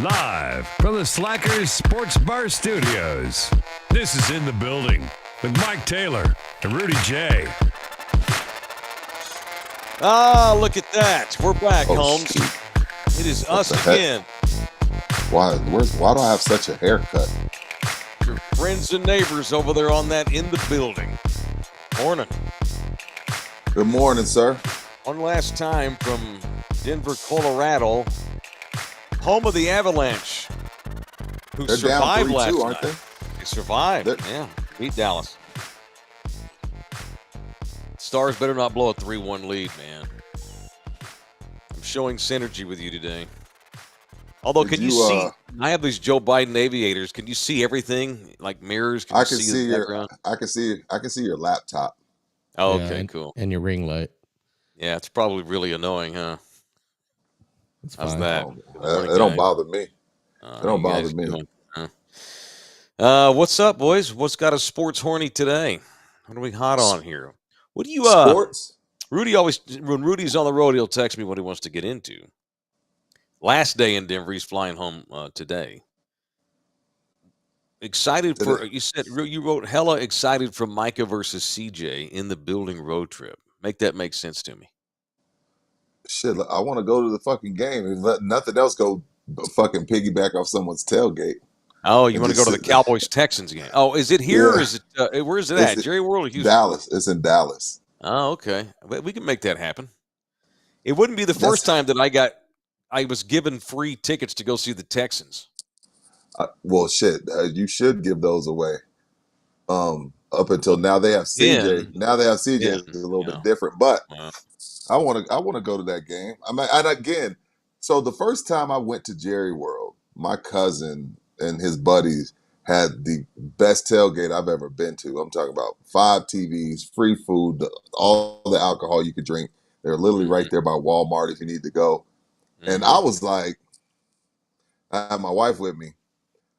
Live from the Slackers Sports Bar Studios, this is In the Building with Mike Taylor and Rudy Jay. Ah, look at that. We're back, Holmes. Shoot. It is us again. Why do I have such a haircut? Your friends and neighbors over there on that In the Building. Morning. Good morning, sir. One last time from Denver, Colorado, home of the Avalanche, who They're survived down 3-2, last aren't night. They survived. Yeah, beat Dallas. Stars better not blow a 3-1 lead, man. I'm showing synergy with you today. Although, can you see? I have these Joe Biden aviators. Can you see everything like mirrors? I can see your. I can see your laptop. Oh, okay, cool. And your ring light. Yeah, it's probably really annoying, huh? How's that? It don't bother me. It don't bother me. What's up, boys? What's got a sports horny today? What are we hot on here? What do you sports? Rudy always, when Rudy's on the road, he'll text me what he wants to get into. Last day in Denver, he's flying home today. Excited for, you said, you wrote hella excited for Micah versus CJ in the building road trip. Make that make sense to me. Shit, I want to go to the fucking game and let nothing else go fucking piggyback off someone's tailgate. Oh, you want to go to the Cowboys-Texans game? Oh, is it here or is it, where is it at? Jerry World or Houston? Dallas. It's in Dallas. Oh, okay. We can make that happen. It wouldn't be the first time that I was given free tickets to go see the Texans. Well, shit, you should give those away. Up until now, they have CJ. Now they have CJ. It's a little bit different, but I want to go to that game. I mean, and again, so the first time I went to Jerry World, my cousin and his buddies had the best tailgate I've ever been to. I'm talking about 5 TVs, free food, all the alcohol you could drink. They're literally right there by Walmart if you need to go. And I was like, I had my wife with me.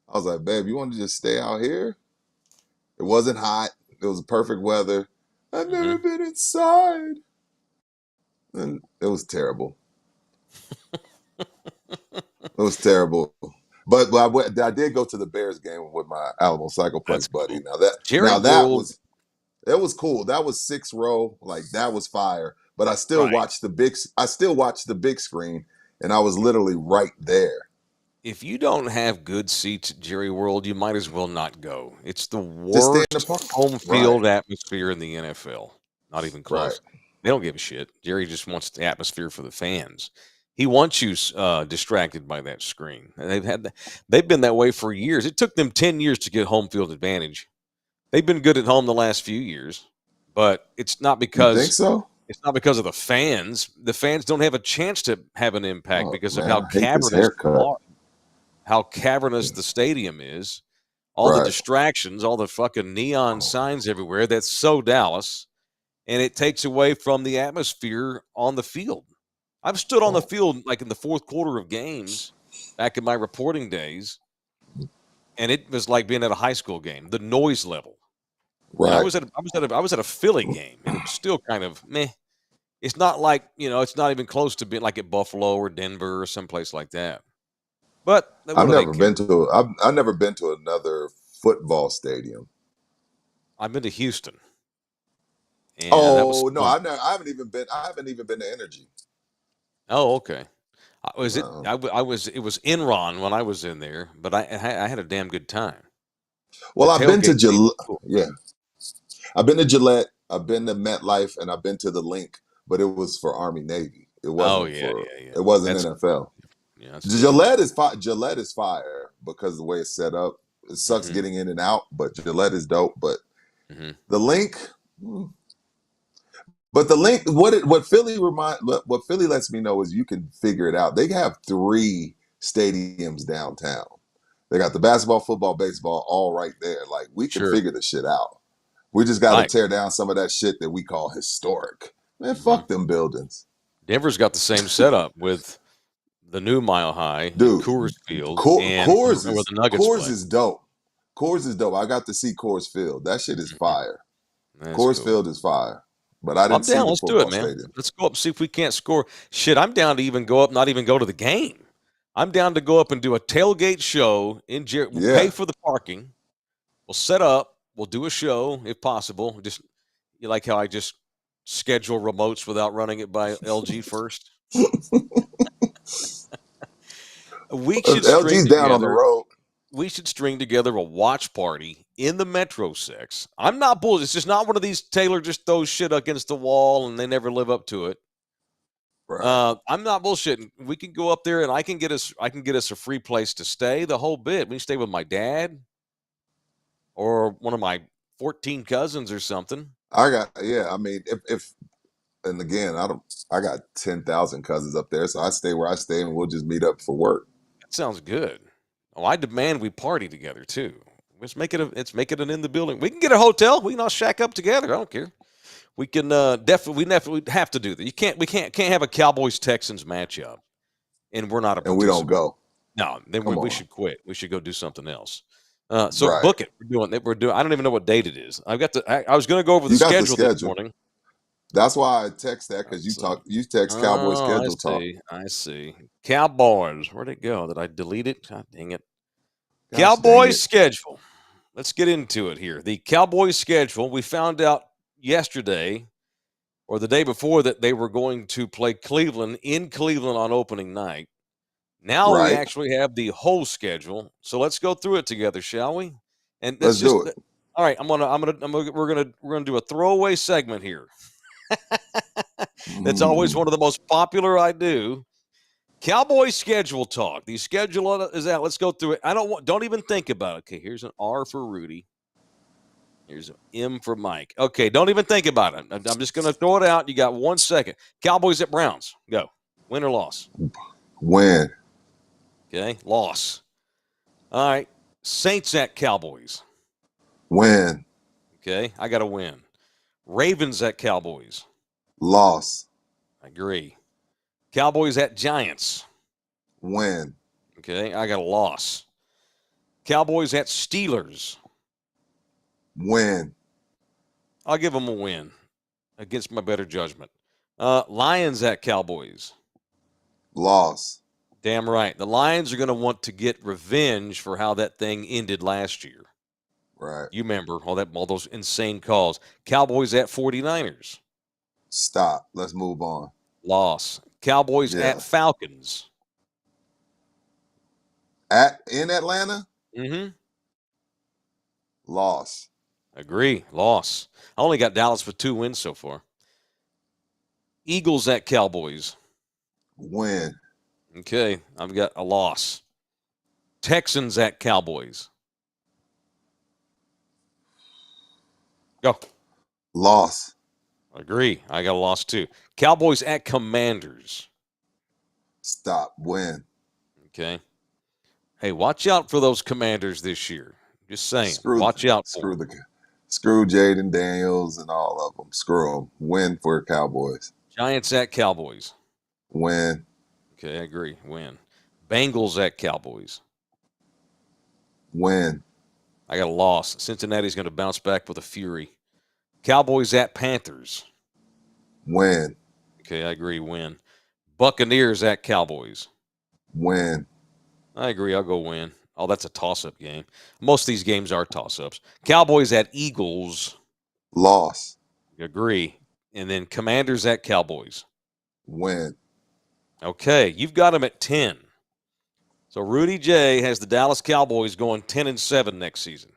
I was like, babe, you want to just stay out here? It wasn't hot. It was perfect weather. I've never been inside. And it was terrible. It was terrible. But I did go to the Bears game with my Alamo Cycleplex buddy. Cool. It was cool. That was 6 row. Like, that was fire. But I still watched the big screen, and I was literally right there. if you don't have good seats at Jerry World, you might as well not go. It's the Just stay in the worst park. home Right. field atmosphere in the NFL. Not even Right. close. They don't give a shit. Jerry just wants the atmosphere for the fans. He wants you distracted by that screen. And they've been that way for years. It took them 10 years to get home field advantage. They've been good at home the last few years, but it's not You think because so? it's not because of the fans. The fans don't have a chance to have an impact Oh, because of man, how I hate this cavernous haircut. how cavernous the stadium is, all the Right. distractions, all the fucking neon signs everywhere. That's so Dallas, and it takes away from the atmosphere on the field. I've stood on the field like in the fourth quarter of games back in my reporting days, and it was like being at a high school game. The noise level. And I Right. was at a Philly game, and it was still kind of meh. It's not like, it's not even close to being like at Buffalo or Denver or someplace like that. But what I've do they never care? been to I've never been to another football stadium. I've been to Houston, and that was Oh no, fun. I haven't even been to Energy. Oh, okay. Was it? No. I was. It was Enron when I was in there, but I had a damn good time. The Well, I've been to tailgate seat was cool. Yeah, I've been to Gillette, I've been to MetLife, and I've been to the Link, but it was for Army Navy. Oh yeah, yeah, yeah. It wasn't That's NFL. yeah, that's different. Gillette is fire because of the way it's set up. It sucks Hmm. getting in and out, but Gillette is dope. But Hmm. the Link, but the Link, what Philly lets me know is you can figure it out. They have 3 stadiums downtown. They got the basketball, football, baseball, all right there. Like we can Sure. figure the shit out. We just got to Right. tear down some of that shit that we call historic. Man, Hmm. fuck them buildings, Denver's got the same setup with the new Mile High and dude. Coors Field and where the Nuggets Coors play. is dope. Coors is dope. I got to see Coors Field. That shit is Mhm. fire. That's Coors cool. Field is fire. But I I'm didn't see down. the Let's do it, football man. stadium. Let's go up and see if we can't score. Shit, I'm down to even go up, not even go to the game. I'm down to go up and do a tailgate show in Jer. We'll pay Yeah. for the parking. We'll set up. We'll do a show if possible. Just you like how I just schedule remotes without running it by LG first. We should string LG's down on the together. road. We should string together a watch party in the Metro 6. I'm not bull. It's just not one of these Taylor just throws shit against the wall and they never live up to it. Right. I'm not bullshitting. We can go up there and I can get us a free place to stay the whole bit. We can stay with my dad or one of my 14 cousins or something. I mean, if and again, I got 10,000 cousins up there, so I stay where I stay and we'll just meet up for work. That sounds good. Oh, I demand we party together too. Let's make it an in the building. We can get a hotel. We can all shack up together. I don't care. We can definitely have to do that. We can't have a Cowboys Texans matchup and we're not a And we don't participant. go. No, then Come we on. should quit. We should go do something else. So Right. book it. We're doing. I don't even know what date it is. I was going to go over the You got the schedule this schedule. morning. That's why I text that, because Let's see. you text Cowboy Oh, I schedule talk. see. I see. Cowboys. Where'd it go? Did I delete it? God dang it. Gosh dang Cowboys it. schedule. Let's get into it here. The Cowboys schedule. We found out yesterday or the day before that they were going to play Cleveland in Cleveland on opening night. Now we Right. actually have the whole schedule. So let's go through it together, shall we? And Let's do it. all right. We're gonna do a throwaway segment here. That's always one of the most popular I do. Cowboy schedule talk. The schedule is out. Let's go through it. Don't even think about it. Okay, here's an R for Rudy. Here's an M for Mike. Okay, don't even think about it. I'm just gonna throw it out. You got 1 second. Cowboys at Browns. Go. Win or loss. Win. Okay, loss. All right. Saints at Cowboys. Win. Okay, I got to win. Ravens at Cowboys. Loss. I agree. Cowboys at Giants. Win. Okay, I got a loss. Cowboys at Steelers. Win. I'll give them a win against my better judgment. Lions at Cowboys. Loss. Damn right. The Lions are going to want to get revenge for how that thing ended last year. Right. You remember all those insane calls. Cowboys at 49ers. Stop. Let's move on. Loss. Cowboys at Falcons. in Atlanta. Mm-hmm. Loss. Agree. Loss. I only got Dallas with 2 wins so far. Eagles at Cowboys. Win. Okay, I've got a loss. Texans at Cowboys. Go. Loss. Agree. I got a loss too. Cowboys at Commanders. Stop. Win. Okay. Hey, watch out for those Commanders this year. Just saying. Watch out for them. Screw Jaden Daniels and all of them. Screw them. Win for Cowboys. Giants at Cowboys. Win. Okay, I agree. Win. Bengals at Cowboys. Win. I got a loss. Cincinnati's going to bounce back with a fury. Cowboys at Panthers. Win. Okay, I agree. Win. Buccaneers at Cowboys. Win. I agree. I'll go win. Oh, that's a toss-up game. Most of these games are toss-ups. Cowboys at Eagles. Loss. Agree. And then Commanders at Cowboys. Win. Okay, you've got them at 10. So Rudy J has the Dallas Cowboys going 10-7 next season.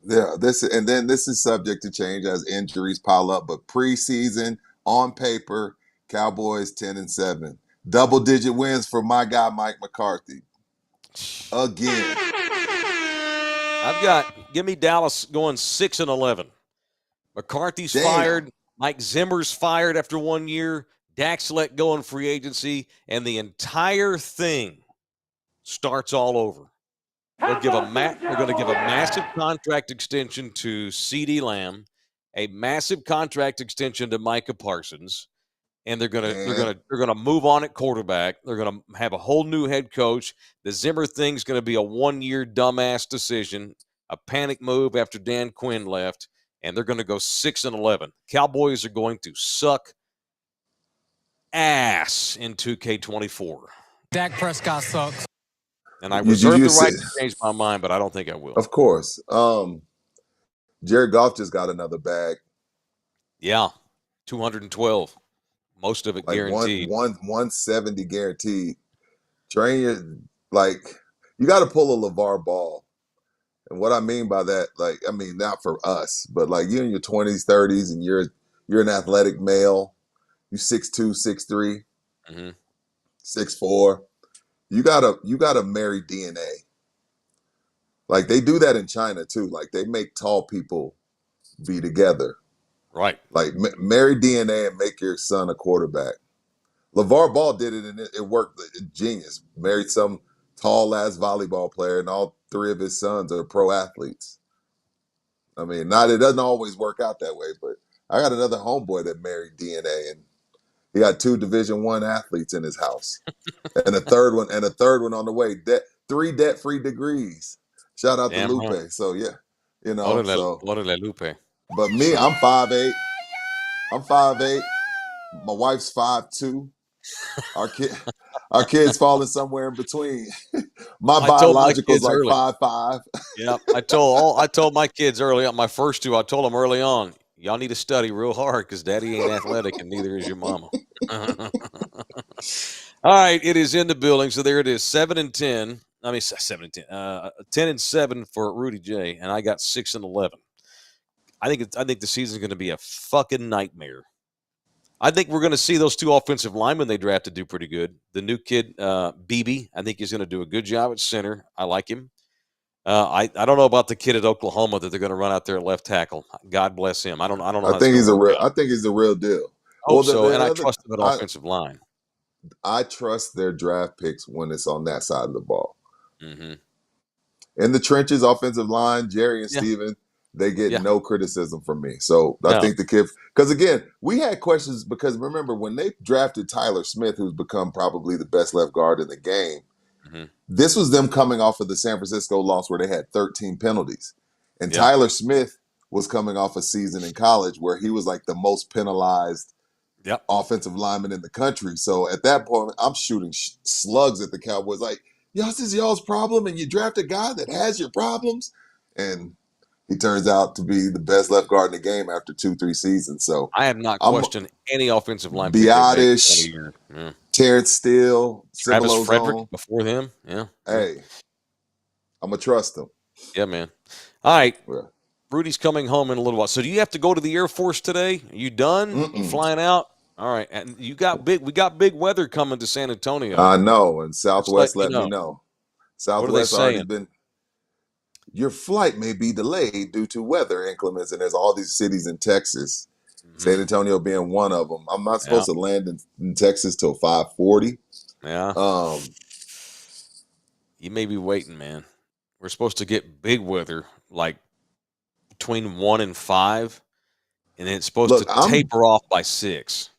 Yeah, this is subject to change as injuries pile up. But preseason, on paper, Cowboys 10-7. Double-digit wins for my guy Mike McCarthy. Again. Give me Dallas going 6-11. McCarthy's fired. Mike Zimmer's fired after 1 year. Dak's let go in free agency, and the entire thing starts all over. They're going to give a massive contract extension to CeeDee Lamb, a massive contract extension to Micah Parsons, and they're going to move on at quarterback. They're going to have a whole new head coach. The Zimmer thing's going to be a 1-year dumbass decision, a panic move after Dan Quinn left, and they're going to go 6-11. Cowboys are going to suck ass in 2K24. Dak Prescott sucks. And I reserve the right to change my mind, but I don't think I will. Of course. Jared Goff just got another bag. Yeah, 212. Most of it like guaranteed. 170 guaranteed. You got to pull a LeVar Ball. And what I mean by that, not for us, but like you're in your 20s, 30s, and you're an athletic male. You 6'2", 6'3", 6'4". You gotta marry DNA. Like they do that in China too. Like they make tall people be together. Right. Like marry DNA and make your son a quarterback. LeVar Ball did it and it worked. Genius. Married some tall ass volleyball player, and all 3 of his sons are pro athletes. I mean, it doesn't always work out that way, but I got another homeboy that married DNA, and he got 2 Division I athletes in his house, and a third one on the way. 3 debt-free degrees. Shout out to Lupe. Right. So yeah, Lupe. But me, I'm 5'8". I'm 5'8". My wife's 5'2". Our kids falling somewhere in between. My biological's like 5'5". Yeah, I told my kids early on, my first 2, I told them early on, y'all need to study real hard because daddy ain't athletic and neither is your mama. All right, it is in the building. So there it is, 7-10. I mean, 7-10. 10-7 for Rudy J, and I got 6-11. I think the season's going to be a fucking nightmare. I think we're going to see those 2 offensive linemen they drafted do pretty good. The new kid, Beebe, I think he's going to do a good job at center. I like him. I don't know about the kid at Oklahoma that they're going to run out there at left tackle. God bless him. I don't know. I think he's a real deal. I trust him at offensive line. I trust their draft picks when it's on that side of the ball. Mm-hmm. In the trenches, offensive line, Jerry and Steven, they get no criticism from me. So I think the kid, because again, we had questions because remember when they drafted Tyler Smith, who's become probably the best left guard in the game, this was them coming off of the San Francisco loss where they had 13 penalties. And Tyler Smith was coming off a season in college where he was like the most penalized offensive lineman in the country. So at that point, I'm shooting slugs at the Cowboys like, this is y'all's problem and you draft a guy that has your problems? And he turns out to be the best left guard in the game after 2-3 seasons. So I have not questioned any offensive line. Biotish, Terrence Steele, Travis Frederick before him. Yeah. Hey, I'm gonna trust him. Yeah, man. All right. Yeah. Rudy's coming home in a little while. So do you have to go to the Air Force today? Are you done? You flying out? All right. And we got big weather coming to San Antonio. I know, and Just let Southwest you let me know. know. What are they Southwest already saying? been. Your flight may be delayed due to weather inclements, and there's all these cities in Texas. San Antonio being one of them. I'm not supposed to land in Texas till 5:40. Yeah. You may be waiting, man. We're supposed to get big weather like between 1 and 5, and then it's supposed Look, to taper off by 6.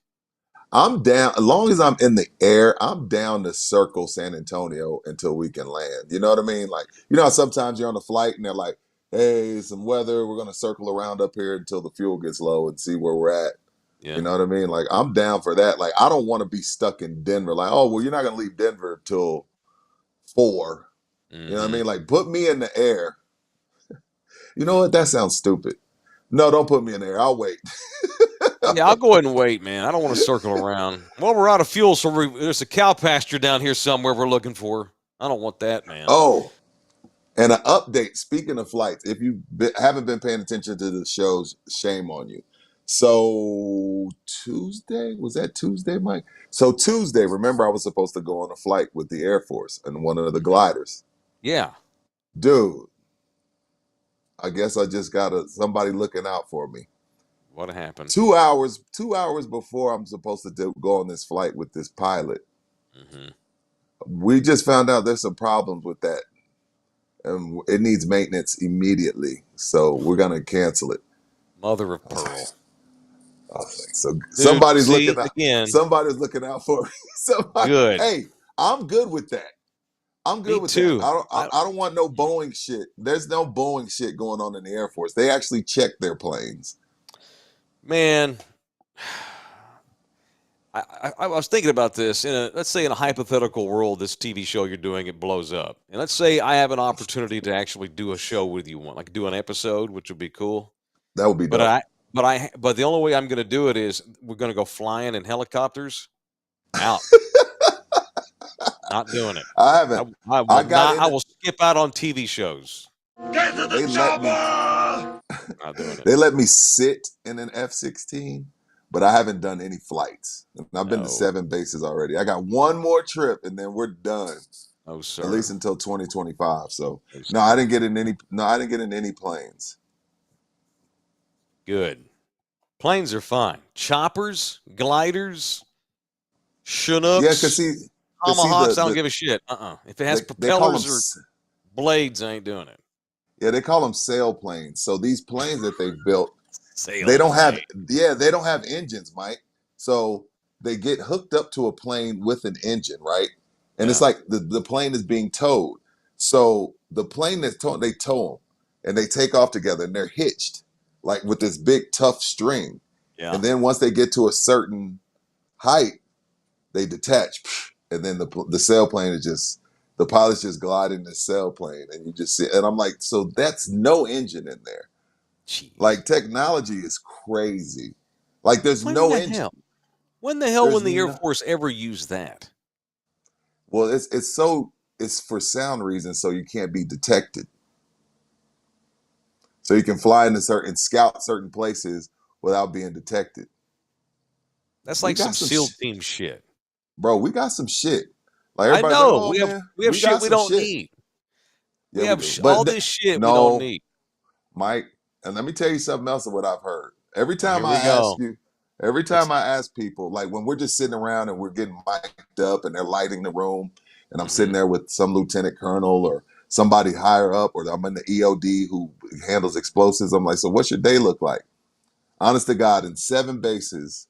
I'm down. As long as I'm in the air, I'm down to circle San Antonio until we can land. You know what I mean? Like, you know how sometimes you're on a flight and they're like, hey, some weather. We're going to circle around up here until the fuel gets low and see where we're at. Yeah. You know what I mean? Like, I'm down for that. Like, I don't want to be stuck in Denver. Like, oh, well, you're not going to leave Denver till 4. You know what I mean? Like, put me in the air. You know what? That sounds stupid. No, don't put me in the air. I'll wait. Yeah, I'll go ahead and wait, man. I don't want to circle around. Well, we're out of fuel, so there's a cow pasture down here somewhere we're looking for. I don't want that, man. Oh, and an update. Speaking of flights, if you haven't been paying attention to the shows, shame on you. So Tuesday, was that Tuesday, Mike? So Tuesday, remember I was supposed to go on a flight with the Air Force and one of the gliders. Yeah. Dude, I guess I just got somebody looking out for me. What happened? 2 hours before I'm supposed to go on this flight with this pilot, we just found out there's some problems with that. And it needs maintenance immediately. So we're going to cancel it. Mother of pearl. I was like, so Dude, somebody's looking out. Again. Somebody's looking out for me. Good. Hey, I'm good with that. I'm good with too. that. I don't want no Boeing shit. There's no Boeing shit going on in the Air Force. They actually check their planes. Man, I was thinking about this. Let's say in a hypothetical world, this TV show you're doing, it blows up. And let's say I have an opportunity to actually do a show with you, like do an episode, which would be cool. That would be dope. But the only way I'm going to do it is we're going to go flying in helicopters. Out. Not doing it. I haven't. I will skip out on TV shows. Get to the chopper! Not doing it. They let me sit in an F-16, but I haven't done any flights. I've been to 7 bases already. I got one more trip, and then we're done. Oh, sir. At least until 2025. So no, I didn't get in any. No, I didn't get in any planes. Good. Planes are fine. Choppers, gliders, Chinooks. Yeah, because Tomahawks, I don't give a shit. If it has propellers or blades, I ain't doing it. Yeah, they call them sailplanes. So these planes that they've built, they don't have engines, Mike. So they get hooked up to a plane with an engine, right? And it's like the plane is being towed. So the plane that's towed, they tow them and they take off together and they're hitched like with this big tough string. Yeah. And then once they get to a certain height, they detach. And then the sailplane is just, the pilot's just gliding the sailplane and you just see, and I'm like, so that's no engine in there. Jeez. Like technology is crazy. Like there's no engine. When the hell the Air Force ever used that? Well, it's for sound reasons, so you can't be detected. So you can fly into scout certain places without being detected. That's like some SEAL team shit. Bro, we got some shit. Like I know. Like, oh, we have shit we don't need. Yeah, we have all this shit we don't need. Mike, and let me tell you something else of what I've heard. Every time I ask people, like when we're just sitting around and we're getting mic'd up and they're lighting the room, and I'm sitting there with some lieutenant colonel or somebody higher up, or I'm in the EOD who handles explosives. I'm like, so what's your day look like? Honest to God, in 7 bases,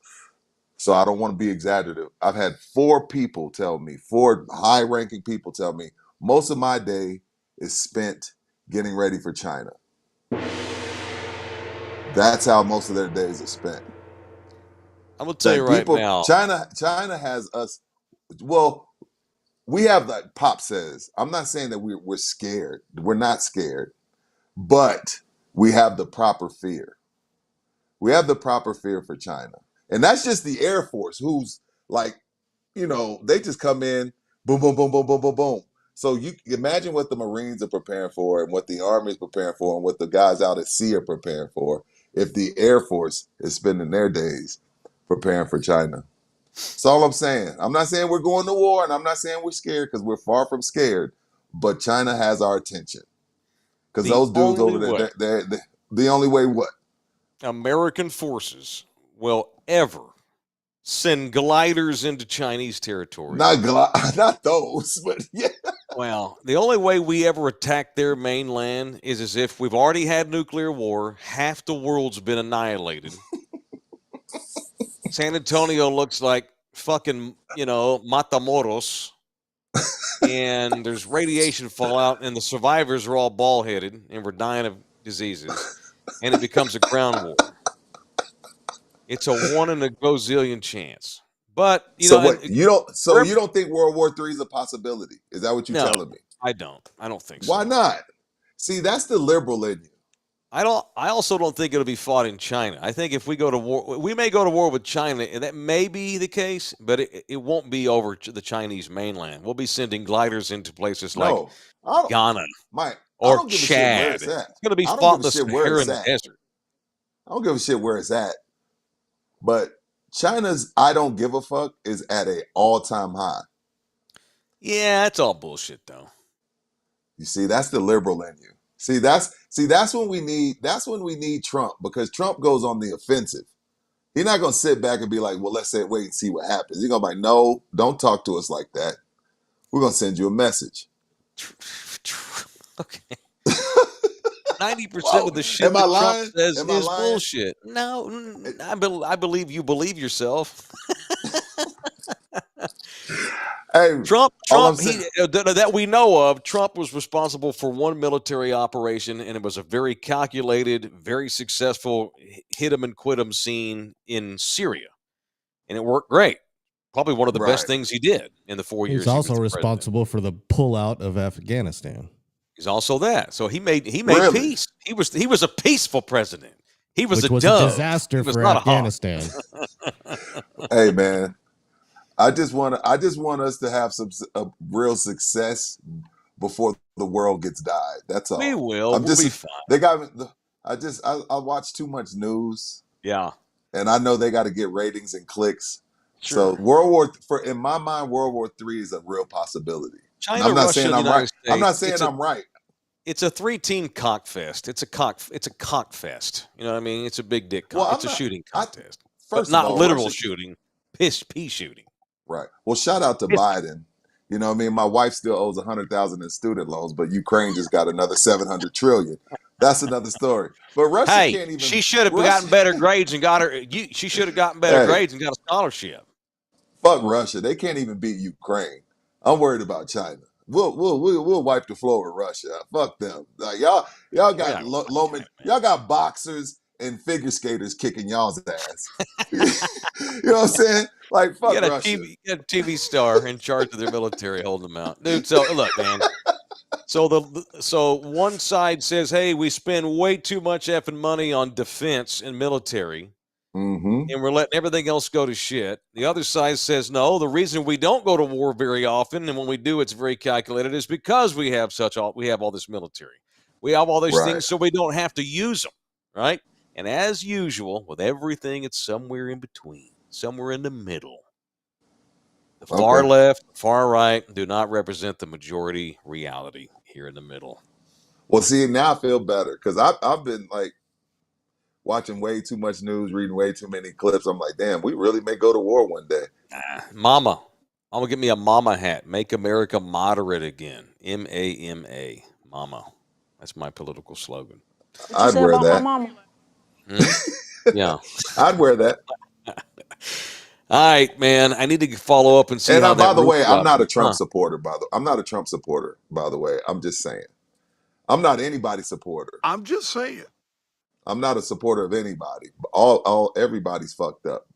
so I don't want to be exaggerative, I've had 4 high-ranking people tell me, most of my day is spent getting ready for China. That's how most of their days are spent. I'm going to tell you right now. China has us, well, we have, like Pop says, I'm not saying that we're scared. We're not scared, but we have the proper fear. We have the proper fear for China. And that's just the Air Force, who's like, they just come in, boom, boom, boom, boom, boom, boom, boom. So you imagine what the Marines are preparing for and what the Army is preparing for and what the guys out at sea are preparing for if the Air Force is spending their days preparing for China. That's all I'm saying. I'm not saying we're going to war, and I'm not saying we're scared because we're far from scared, but China has our attention. Because The those dudes only over there, way they're the only way what? American forces will ever send gliders into Chinese territory. Not those, but yeah. Well, the only way we ever attack their mainland is as if we've already had nuclear war, half the world's been annihilated. San Antonio looks like fucking, Matamoros. And there's radiation fallout, and the survivors are all bald-headed, and we're dying of diseases, and it becomes a ground war. It's a 1 in a gazillion chance. But you don't think World War III is a possibility? Is that what you're telling me? I don't think so. Why not? See, that's the liberal in you. I also don't think it'll be fought in China. I think if we go to war, we may go to war with China, and that may be the case, but it won't be over the Chinese mainland. We'll be sending gliders into places like Ghana or Chad. It's going to be fought in the Sahara in the desert. I don't give a shit where it's at. But China's I don't give a fuck is at an all-time high. Yeah, that's all bullshit, though. You see, that's the liberal in you. That's when we need Trump, because Trump goes on the offensive. He's not gonna sit back and be like, well, let's wait and see what happens. He's gonna be like, no, don't talk to us like that. We're gonna send you a message. Okay. 90% of the shit that Trump says is bullshit. No, I believe you believe yourself. Hey, Trump that we know of, Trump was responsible for one military operation, and it was a very calculated, very successful hit 'em and quit 'em scene in Syria. And it worked great. Probably one of the best things he did in the 4 years. He's also responsible for the pullout of Afghanistan. He's also that. So he made peace. He was a peaceful president. He was a disaster for Afghanistan. Hey man, I just want us to have some real success before the world gets died. That's all. We will. We'll be fine. They got me. I watch too much news. Yeah. And I know they got to get ratings and clicks. Sure. So in my mind, World War III is a real possibility. China, I'm not Russia, saying I'm right. States, I'm not saying I'm right. It's a 3-team cock fest. It's a cock fest. You know what I mean? It's a big dick cock. It's a shooting contest. But not literal shooting. Pea shooting. Right. Well, shout out to Biden. You know what I mean? My wife still owes $100,000 in student loans, but Ukraine just got another $700 trillion. That's another story. But Russia can't even. She should have gotten better grades and got her. She should have gotten better grades and got a scholarship. Fuck Russia. They can't even beat Ukraine. I'm worried about China. We'll wipe the floor with Russia. Fuck them. Like y'all got y'all got boxers and figure skaters kicking y'all's ass. You know what I'm saying? Like fuck Russia. You got a TV star in charge of their military holding them out, dude. So look, man. So one side says, "Hey, we spend way too much effing money on defense and military." Mm-hmm. And we're letting everything else go to shit. The other side says, no, the reason we don't go to war very often, and when we do, it's very calculated, is because we have all this military. We have all these things so we don't have to use them, right? And as usual, with everything, it's somewhere in between, somewhere in the middle. The far left, far right do not represent the majority reality here in the middle. Well, see, now I feel better because I've been like, watching way too much news, reading way too many clips. I'm like, damn, we really may go to war one day. Mama. I'm going to get me a mama hat. Make America moderate again. M-A-M-A. Mama. That's my political slogan. I'd wear that. Mama? Yeah. I'd wear that. All right, man. I need to follow up and see how that. By the way, I'm not a Trump supporter, I'm not a Trump supporter, by the way. I'm just saying. I'm not anybody's supporter. I'm just saying. I'm not a supporter of anybody. Everybody's fucked up.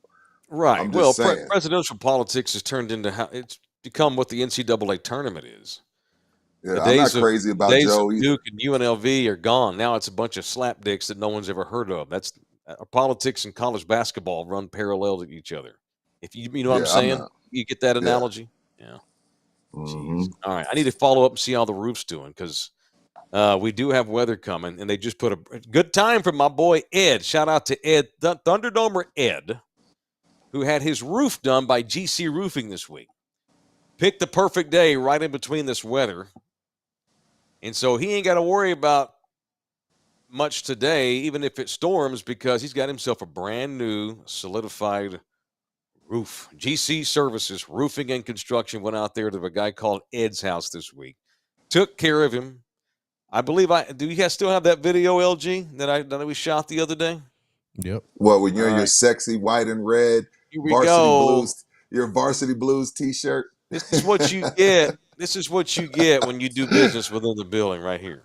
Right. Well, presidential politics has turned into it's become what the NCAA tournament is. Yeah, I'm not crazy about Joe either. Duke and UNLV are gone. Now it's a bunch of slapdicks that no one's ever heard of. That's politics and college basketball run parallel to each other. If you know what I'm saying? You get that analogy? Yeah. Jeez. All right, I need to follow up and see how the roof's doing because we do have weather coming, and they just put a good time for my boy Ed. Shout out to Ed, Thunderdomer Ed, who had his roof done by GC Roofing this week. Picked the perfect day right in between this weather, and so he ain't got to worry about much today, even if it storms, because he's got himself a brand new solidified roof. GC Services Roofing and Construction went out there to a guy called Ed's house this week, took care of him. I believe do you guys still have that video, LG, that we shot the other day? Yep. Well, when you're in your sexy white and red varsity blues t-shirt. This is what you get. This is what you get when you do business within the building right here.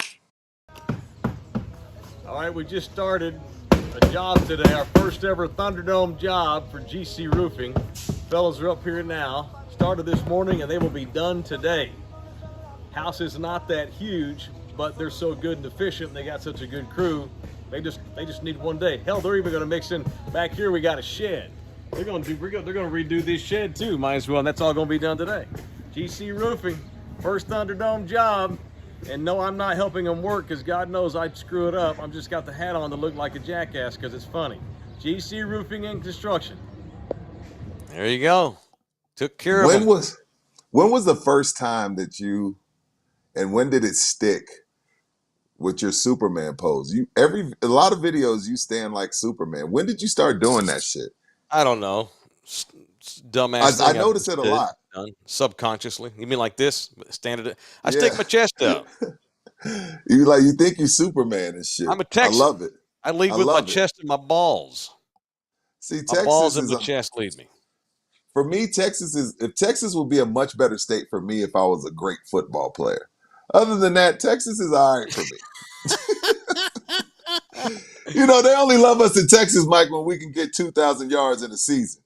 All right, we just started a job today, our first ever Thunderdome job for GC Roofing. Fellas are up here now. Started this morning and they will be done today. House is not that huge, but they're so good and efficient. They got such a good crew. They just need one day. Hell, they're even going to mix in back here. We got a shed. They're going to redo this shed too. Might as well. And that's all going to be done today. GC Roofing, first Thunderdome job. And no, I'm not helping them work because God knows I'd screw it up. I've just got the hat on to look like a jackass because it's funny. GC Roofing and Construction. There you go. Took care of it. When was the first time that you, and when did it stick with your Superman pose? A lot of videos you stand like Superman. When did you start doing that shit? I don't know. Dumbass. I notice it a lot. Subconsciously. You mean like this? I stick my chest out. You think you're Superman and shit. I'm a Texan. I love it. I lead with my chest and my balls. See, my balls and my chest lead me. For me, Texas would be a much better state for me if I was a great football player. Other than that, Texas is all right for me. They only love us in Texas, Mike, when we can get 2,000 yards in a season.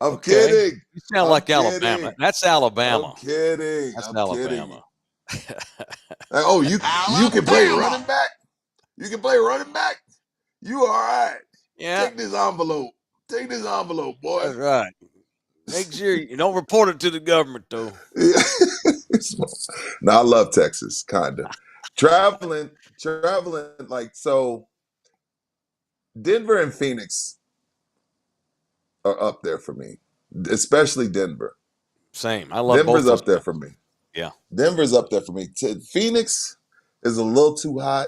I'm kidding. You sound like Alabama. That's Alabama. I'm kidding. That's Alabama. You can play running back? You can play running back? You all right. Yeah. Take this envelope. Take this envelope, boy. That's right. Make sure you don't report it to the government, though. Yeah. No, I love Texas, kind of. Traveling, so Denver and Phoenix are up there for me, especially Denver. Same. I love Denver's both up there for me. Yeah. Denver's up there for me. Phoenix is a little too hot.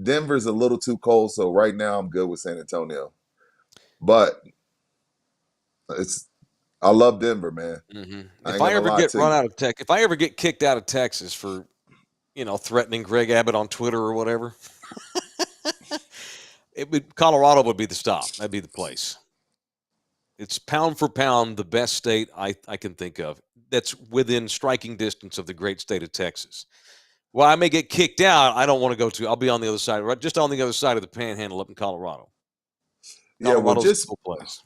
Denver's a little too cold. So right now I'm good with San Antonio. But I love Denver, man. Mm-hmm. If I ever get kicked out of Texas for, threatening Greg Abbott on Twitter or whatever, Colorado would be the stop. That'd be the place. It's pound for pound the best state I can think of that's within striking distance of the great state of Texas. Well, I may get kicked out. I don't want to go to. I'll be on the other side, right? Just on the other side of the Panhandle up in Colorado. Colorado's a cool place.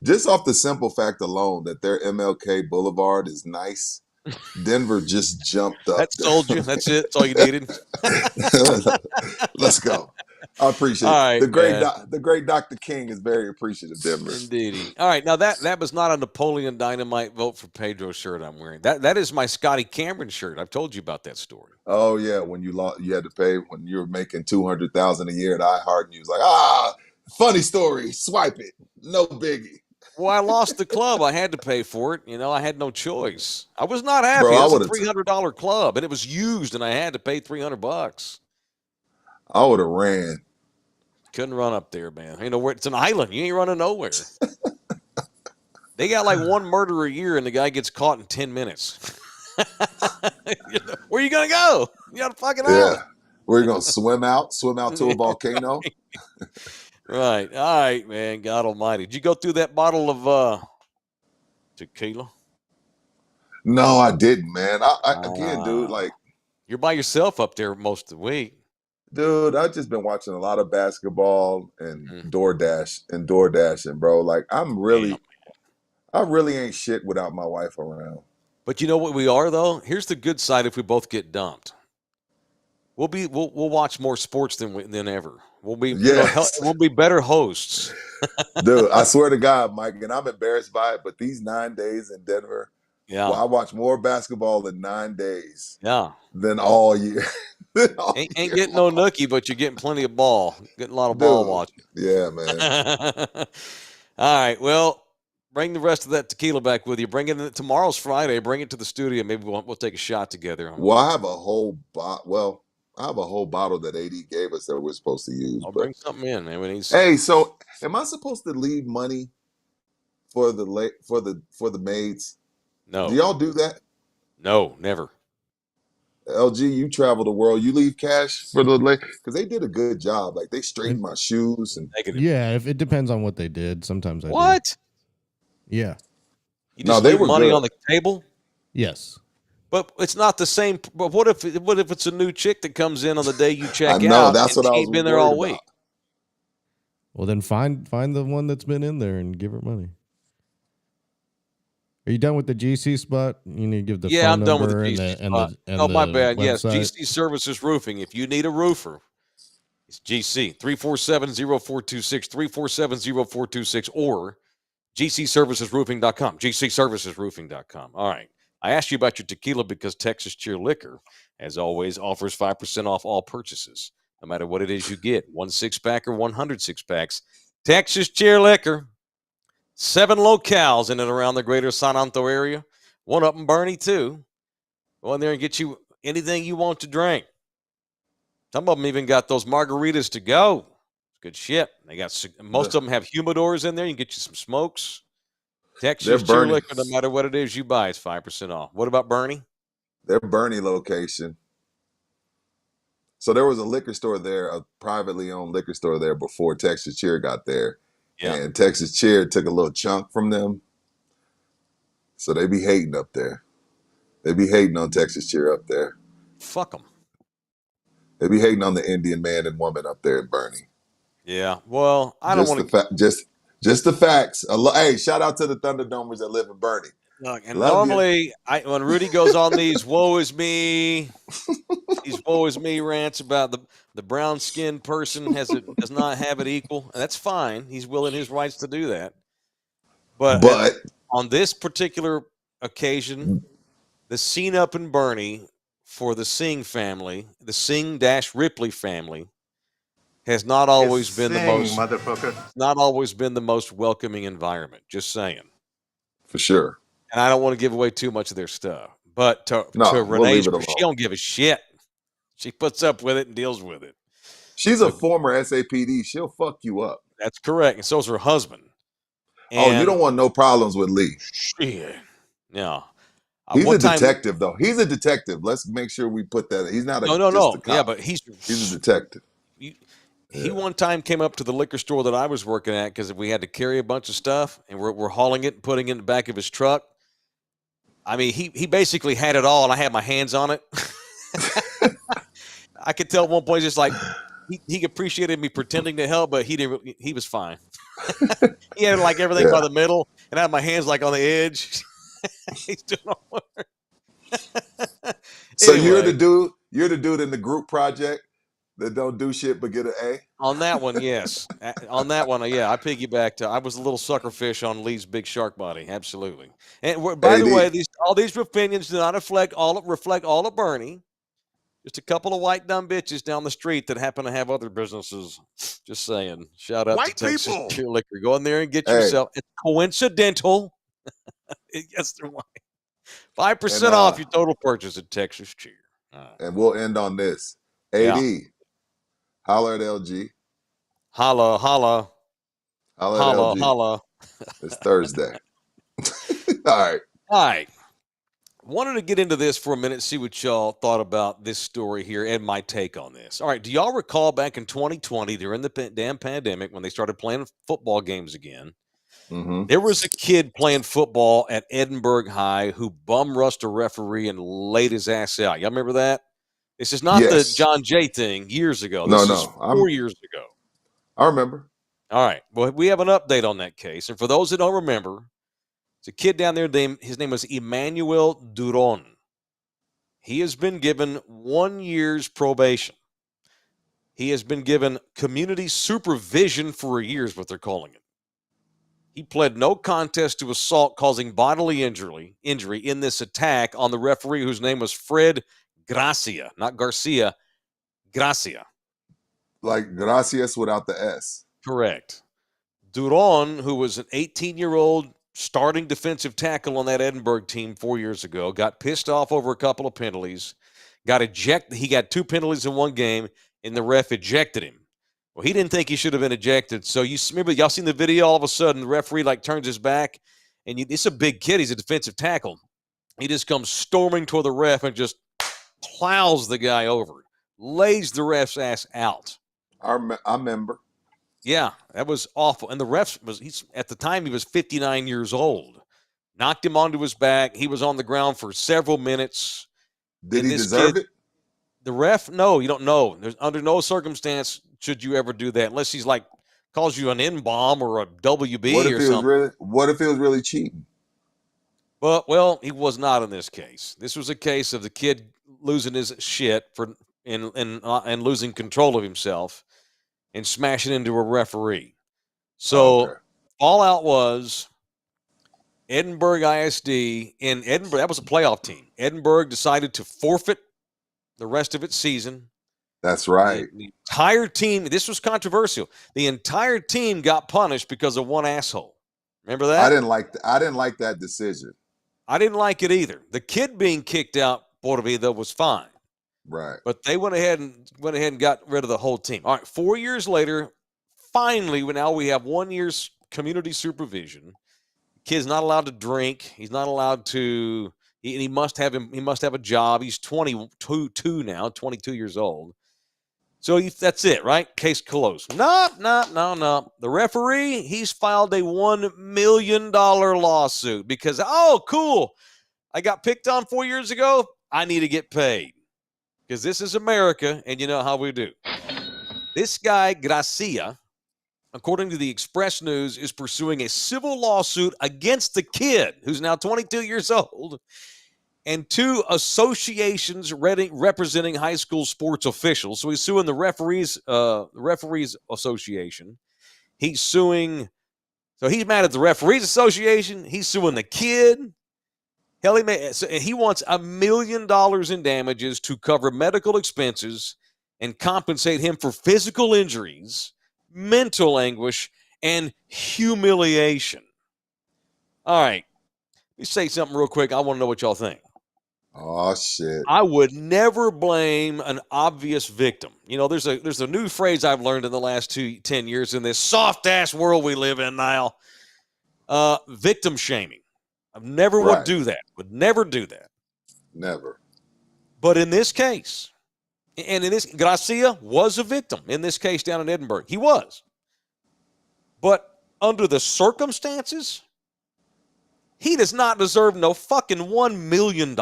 Just off the simple fact alone that their MLK Boulevard is nice, Denver just jumped up. That sold you. That's it. That's all you needed. Let's go. I appreciate it. Right, the great Dr. King is very appreciative of Denver. Indeed. All right. Now that was not a Napoleon Dynamite vote for Pedro shirt I'm wearing. That is my Scotty Cameron shirt. I've told you about that story. Oh yeah, when you had to pay when you were making $200,000 a year at iHeart, and you was like, funny story. Swipe it. No biggie. Well, I lost the club. I had to pay for it. I had no choice. I was not happy. Bro, it was a $300 club, and it was used, and I had to pay $300. I would have ran. Couldn't run up there, man. It's an island. You ain't running nowhere. They got like one murder a year, and the guy gets caught in 10 minutes. Where you gonna go? You got a fucking island. Yeah. We're gonna swim out to a volcano. Right. All right, man. God almighty. Did you go through that bottle of tequila? No, I didn't, man. Again, dude, like you're by yourself up there most of the week. Dude, I've just been watching a lot of basketball and DoorDash, and bro, like I really ain't shit without my wife around. But you know what we are though? Here's the good side if we both get dumped. We'll watch more sports than ever. We'll be better hosts. Dude, I swear to God, Mike, and I'm embarrassed by it, but these 9 days in Denver, Yeah. Well, I watch more basketball in 9 days Yeah. than all year. Ain't getting no nookie, but you're getting plenty of ball. Getting a lot of ball Dude. watching. Yeah, man. All right. Well, bring the rest of that tequila back with you. Bring it in. Tomorrow's Friday. Bring it to the studio. Maybe we'll take a shot together. Well, I have a whole I have a whole bottle that AD gave us that we're supposed to use. I'll But bring something in, man. We need some. hey, so am I supposed to leave money for the maids? No. Do y'all do that? No, never. LG, you travel the world. You leave cash for the because they did a good job. Like they straightened my shoes and Negative. Yeah, if it depends on what they did. Sometimes I do. What? Yeah. You just they leave were money good. on the table? Yes. But it's not the same. But what if it's a new chick that comes in on the day you check I know out? that's and what I she was ain't been there worried all about. week. Well, then find the one that's been in there and give her money. Are you done with the GC spot? You need to give the phone I'm done with the number GC and spot. the My bad. Yes, website. GC Services Roofing. If you need a roofer, it's GC 347-0426, 347-0426, or GCServicesRoofing.com. GCServicesRoofing.com. All right. I asked you about your tequila because Texas Cheer Liquor, as always, offers 5% off all purchases, no matter what it is you get, 1 6-pack or 100 6-packs. Texas Cheer Liquor, 7 locales in and around the greater San Antonio area. One up in Bernie, too. Go in there and get you anything you want to drink. Some of them even got those margaritas to go. Good shit. They got most of them have humidors in there. You can get you some smokes. Texas Cheer Liquor, no matter what it is you buy, it's 5% off. What about Bernie? Their Bernie location. So there was a liquor store there, a privately owned liquor store there before Texas Cheer got there. Yeah. And Texas Cheer took a little chunk from them. So they be hating up there. They be hating on Texas Cheer up there. Fuck them. They be hating on the Indian man and woman up there at Bernie. Yeah. Well, I don't want to. Just the facts. Hey, shout out to the Thunderdomers that live in Bernie. Look, and Love normally, when Rudy goes on these "woe is me," these "woe is me" rants about the brown skinned person does not have it equal, and that's fine. He's willing his rights to do that. But on this particular occasion, the scene up in Bernie for the Singh family, the Singh-Ripley family, has not always been not always been the most welcoming environment. Just saying. For sure. And I don't want to give away too much of their stuff. But to Renee's, she don't give a shit. She puts up with it and deals with it. She's a former SAPD. She'll fuck you up. That's correct. And so's her husband. And you don't want no problems with Lee. Shit. No. He's a detective, though. He's a detective. Let's make sure we put that. He's not just a cop. Yeah, but he's a detective. He one time came up to the liquor store that I was working at because we had to carry a bunch of stuff, and we're hauling it and putting it in the back of his truck. I mean, he basically had it all, and I had my hands on it. I could tell at one point, just like he appreciated me pretending to help, but he didn't. He was fine. He had like everything by the middle, and I had my hands like on the edge. He's doing all work. So you're the dude. You're the dude in the group project that don't do shit but get an A? On that one, yes. On that one, yeah, I piggybacked. I was a little suckerfish on Lee's big shark body. Absolutely. And by the way, all these opinions do not reflect all of Bernie. Just a couple of white dumb bitches down the street that happen to have other businesses. Just saying. Shout out to Texas Cheer Liquor. Go in there and get yourself. It's coincidental. Yes, they're white. 5% off your total purchase at Texas Cheer. And we'll end on this. AD, holler at LG. Holla, holla. Holla, holla. It's Thursday. All right. Wanted to get into this for a minute, see what y'all thought about this story here and my take on this. All right. Do y'all recall back in 2020 during the damn pandemic when they started playing football games again? Mm-hmm. There was a kid playing football at Edinburgh High who bum rushed a referee and laid his ass out. Y'all remember that? This is not the John Jay thing years ago. This is 4 years ago. I remember. All right. Well, we have an update on that case. And for those that don't remember, it's a kid down there. His name was Emmanuel Duron. He has been given 1 year's probation. He has been given community supervision for a year is what they're calling it. He pled no contest to assault causing bodily injury in this attack on the referee, whose name was Fred Gracia, not Garcia, Gracia. Like gracias without the S. Correct. Duron, who was an 18-year-old starting defensive tackle on that Edinburgh team 4 years ago, got pissed off over a couple of penalties, got ejected. He got 2 penalties in one game, and the ref ejected him. Well, he didn't think he should have been ejected. So you remember, y'all seen the video? All of a sudden, the referee turns his back, and it's a big kid. He's a defensive tackle. He just comes storming toward the ref and just plows the guy over, lays the ref's ass out. I remember. Yeah, that was awful. And the ref at the time, he was 59 years old. Knocked him onto his back. He was on the ground for several minutes. Did he deserve it? The ref, no, you don't know. There's under no circumstance should you ever do that, unless he's calls you an N-bomb or a WB or something. What if it was really cheating? Well, he was not in this case. This was a case of the kid losing his shit and losing control of himself and smashing into a referee. So all out was Edinburgh ISD in Edinburgh. That was a playoff team. Edinburgh decided to forfeit the rest of its season. That's right. The entire team, this was controversial. The entire team got punished because of one asshole. Remember that? I didn't like that decision. I didn't like it either. The kid being kicked out, por vida, was fine. Right. But they went ahead and got rid of the whole team. All right, 4 years later, finally, now we have 1 year's community supervision. Kid's not allowed to drink. He's not allowed to. He must have a job. He's 22 now, 22 years old. So that's it, right? Case closed. No. The referee, he's filed a $1 million lawsuit because, oh, cool, I got picked on 4 years ago. I need to get paid because this is America, and you know how we do. This guy, Gracia, according to the Express News, is pursuing a civil lawsuit against the kid, who's now 22 years old, and 2 associations representing high school sports officials. So he's suing the referees association. He's suing. So he's mad at the referees association. He's suing the kid. Hell, he wants $1 million in damages to cover medical expenses and compensate him for physical injuries, mental anguish, and humiliation. All right. Let me say something real quick. I want to know what y'all think. Oh, shit. I would never blame an obvious victim. You know, there's a new phrase I've learned in the last 10 years in this soft-ass world we live in now. Victim shaming. I never would do that. Would never do that. Never. But in this case, and in this, Gracia was a victim in this case down in Edinburgh. He was. But under the circumstances, he does not deserve no fucking $1 million.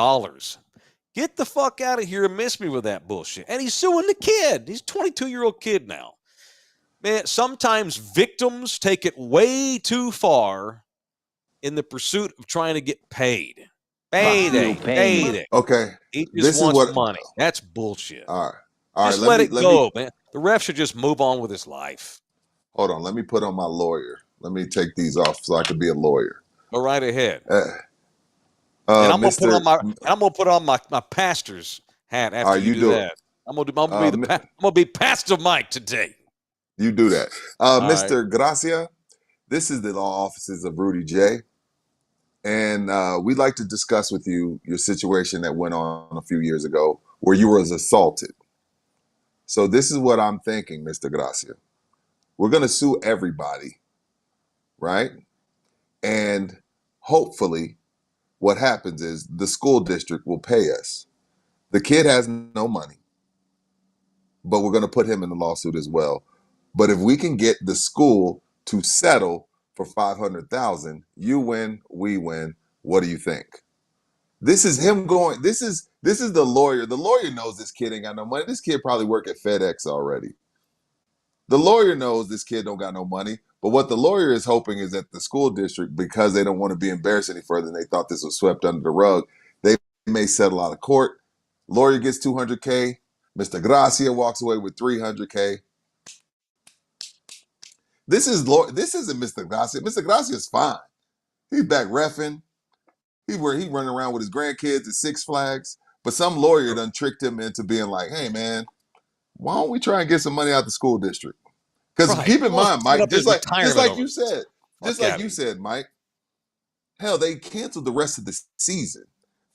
Get the fuck out of here and miss me with that bullshit. And he's suing the kid. He's a 22-year-old kid now. Man, sometimes victims take it way too far in the pursuit of trying to get paid. Payday. Okay. He just wants money. That's bullshit. All right. Just let it go, man. The ref should just move on with his life. Hold on. Let me put on my lawyer. Let me take these off so I can be a lawyer. Go right ahead. And I'm gonna put on my pastor's hat after you do that. I'm gonna be Pastor Mike today. You do that, Mr. Right. Gracia. This is the law offices of Rudy J, and we'd like to discuss with you your situation that went on a few years ago where you were assaulted. So this is what I'm thinking, Mr. Gracia. We're gonna sue everybody, right? And hopefully what happens is the school district will pay us. The kid has no money, but we're going to put him in the lawsuit as well. But if we can get the school to settle for $500,000, you win, we win. What do you think? This is him going. This is the lawyer. The lawyer knows this kid ain't got no money. This kid probably work at FedEx already. The lawyer knows this kid don't got no money. But what the lawyer is hoping is that the school district, because they don't want to be embarrassed any further and they thought this was swept under the rug, they may settle out of court. Lawyer gets $200K. Mr. Gracia walks away with $300K. This isn't Mr. Gracia. Mr. Gracia is fine. He's back reffing. He running around with his grandkids at Six Flags. But some lawyer done tricked him into being like, hey, man, why don't we try and get some money out the school district? Because keep in mind, Mike, just like you said, Mike, hell, they canceled the rest of the season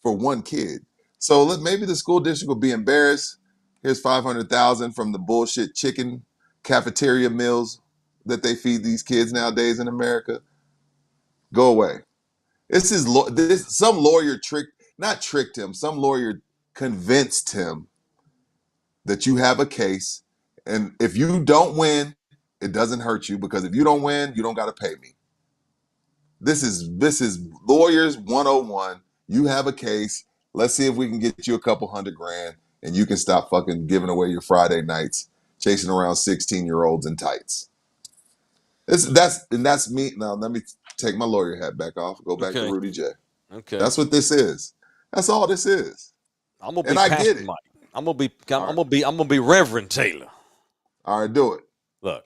for one kid. So maybe the school district will be embarrassed. Here's $500,000 from the bullshit chicken cafeteria meals that they feed these kids nowadays in America. Go away. Some lawyer tricked him. Some lawyer convinced him that you have a case, and if you don't win, it doesn't hurt you, because if you don't win, you don't got to pay me. This is lawyers 101. You have a case. Let's see if we can get you a couple $100,000, and you can stop fucking giving away your Friday nights chasing around 16-year-olds in tights. That's me. Now let me take my lawyer hat back off. Go back to Rudy J. Okay. That's what this is. That's all this is. I get it. Mike. I'm gonna be Reverend Taylor. All right, do it. Look,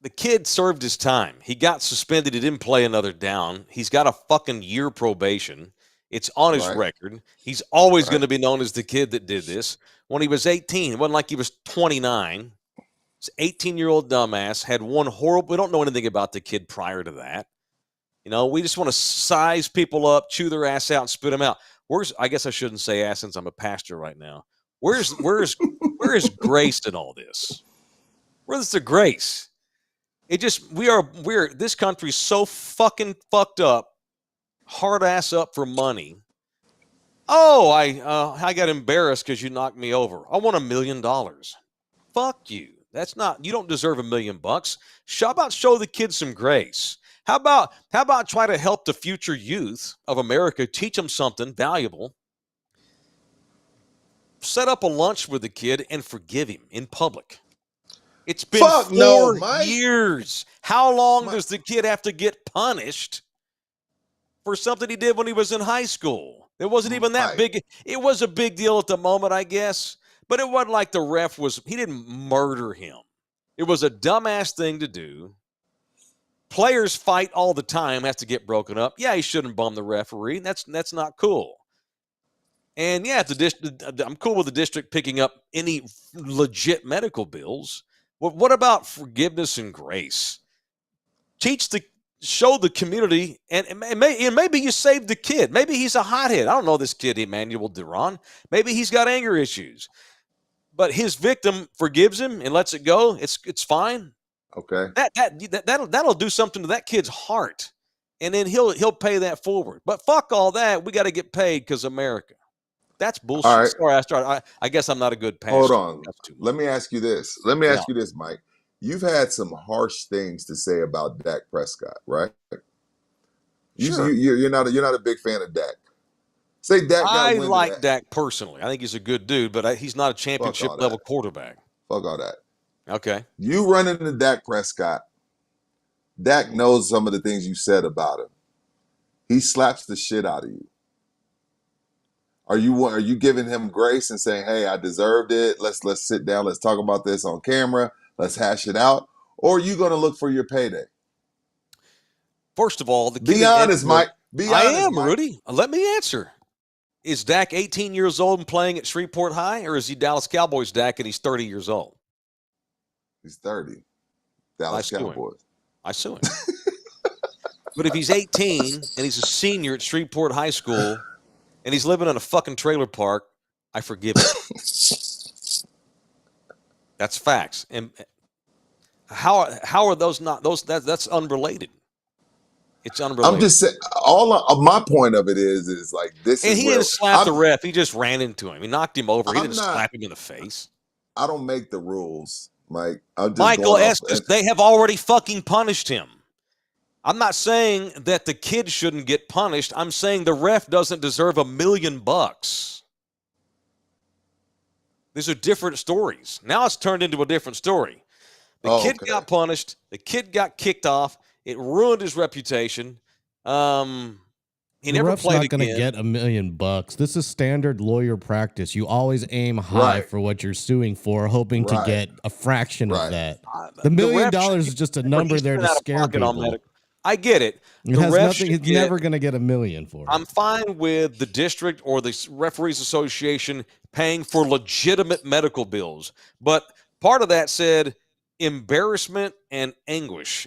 the kid served his time. He got suspended. He didn't play another down. He's got a fucking year probation. It's on his record. He's always going to be known as the kid that did this. When he was 18, it wasn't like he was 29. This 18-year-old dumbass had one horrible. We don't know anything about the kid prior to that. You know, we just want to size people up, chew their ass out, and spit them out. I guess I shouldn't say ass since I'm a pastor right now. Where is grace in all this? Where's the grace? This country's so fucking fucked up, hard ass up for money. Oh, I got embarrassed because you knocked me over. I want $1 million. Fuck you. You don't deserve $1 million. How about show the kids some grace? How about try to help the future youth of America, teach them something valuable? Set up a lunch with the kid and forgive him in public. It's been 4 years. How long does the kid have to get punished for something he did when he was in high school? It wasn't even that big. It was a big deal at the moment, I guess. But it wasn't like the ref he didn't murder him. It was a dumbass thing to do. Players fight all the time, have to get broken up. Yeah, he shouldn't bum the referee. That's not cool. And yeah, I'm cool with the district picking up any legit medical bills. What about forgiveness and grace? Show the community, and maybe you saved the kid. Maybe he's a hothead. I don't know this kid, Emmanuel Duron. Maybe he's got anger issues. But his victim forgives him and lets it go. It's fine. Okay. That'll do something to that kid's heart, and then he'll pay that forward. But fuck all that. We got to get paid because America. That's bullshit. All right. Sorry, I started. I guess I'm not a good pastor. Hold on. Let me ask you this. You this, Mike. You've had some harsh things to say about Dak Prescott, right? Sure. You're not a big fan of Dak. Say Dak. I like Dak personally. I think he's a good dude, but he's not a championship level quarterback. Fuck all that. Okay. You run into Dak Prescott. Dak knows some of the things you said about him. He slaps the shit out of you. Are you giving him grace and saying, "Hey, I deserved it. Let's sit down. Let's talk about this on camera. Let's hash it out"? Or are you going to look for your payday? First of all, be honest, Mike. I am, Rudy. Let me answer. Is Dak 18 years old and playing at Shreveport High, or is he Dallas Cowboys Dak and he's 30 years old? He's 30. Dallas Cowboys. I sue him. But if he's 18 and he's a senior at Shreveport High School and he's living in a fucking trailer park, I forgive him. That's facts. And how are those not those? That's unrelated. It's unrelated. I'm just saying. All of my point of it is like this. And he didn't slap the ref. He just ran into him. He knocked him over. He didn't slap him in the face. I don't make the rules, Mike. Michael Estus, they have already fucking punished him. I'm not saying that the kid shouldn't get punished. I'm saying the ref doesn't deserve $1 million. These are different stories. Now it's turned into a different story. The kid got punished. The kid got kicked off. It ruined his reputation. He The never ref's played not going to again. get $1 million. This is standard lawyer practice. You always aim high for what you're suing for, hoping to get a fraction of that. The $1 million is just a number there to scare people. I get it. It has nothing. He's never going to get $1 million for it. I'm fine with the district or the Referees Association paying for legitimate medical bills, but part of that said embarrassment and anguish.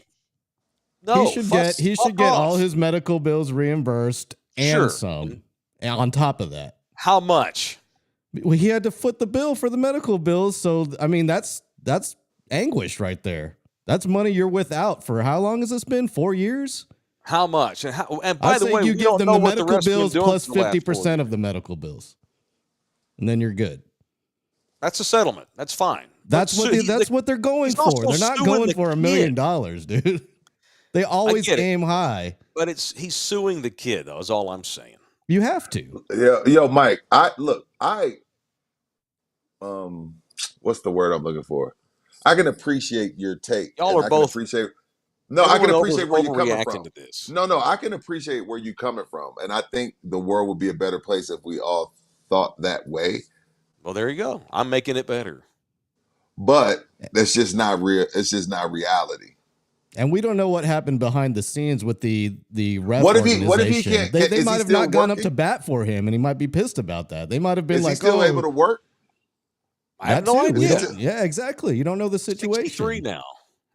No, he should get all his medical bills reimbursed and some on top of that. How much? Well, he had to foot the bill for the medical bills, so I mean that's anguish right there. That's money you're without for how long has this been? 4 years? How much? And by the way, you give them the medical bills plus 50% of the medical bills, and then you're good. That's a settlement. That's fine. That's what they're going for. They're not going for $1 million, dude. They always aim high. But he's suing the kid, though, is all I'm saying. You have to. Yeah, yo, Mike, what's the word I'm looking for? I can appreciate your take. Y'all are both. I can appreciate where you're coming from. To this. No, I can appreciate where you're coming from. And I think the world would be a better place if we all thought that way. Well, there you go. I'm making it better. But that's just not real. It's just not reality. And we don't know what happened behind the scenes with the ref What if organization. he can't? They might have not gone up to bat for him, and he might be pissed about that. They might have been is he still able to work? I have no idea. Yeah, exactly. You don't know the situation. 63 now.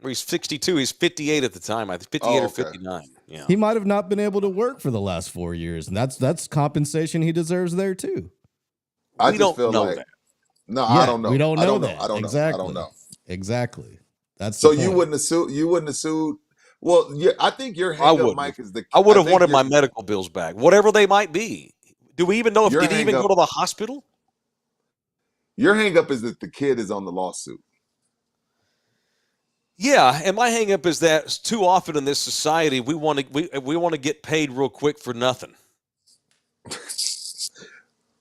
Or he's 62. He's 58 at the time. I think 58 or 59. Yeah. He might have not been able to work for the last 4 years, and that's compensation he deserves there too. I don't feel like that. No, I don't know. We don't know that. I don't know. Exactly. I don't know. Exactly. That's so you wouldn't have sued. You wouldn't have sued. Well, yeah, I think your hang-up, Mike, is the. I would have wanted my medical bills back, whatever they might be. Do we even know if did he even go to the hospital? Your hang-up is that the kid is on the lawsuit. Yeah, and my hang-up is that too often in this society we want to get paid real quick for nothing.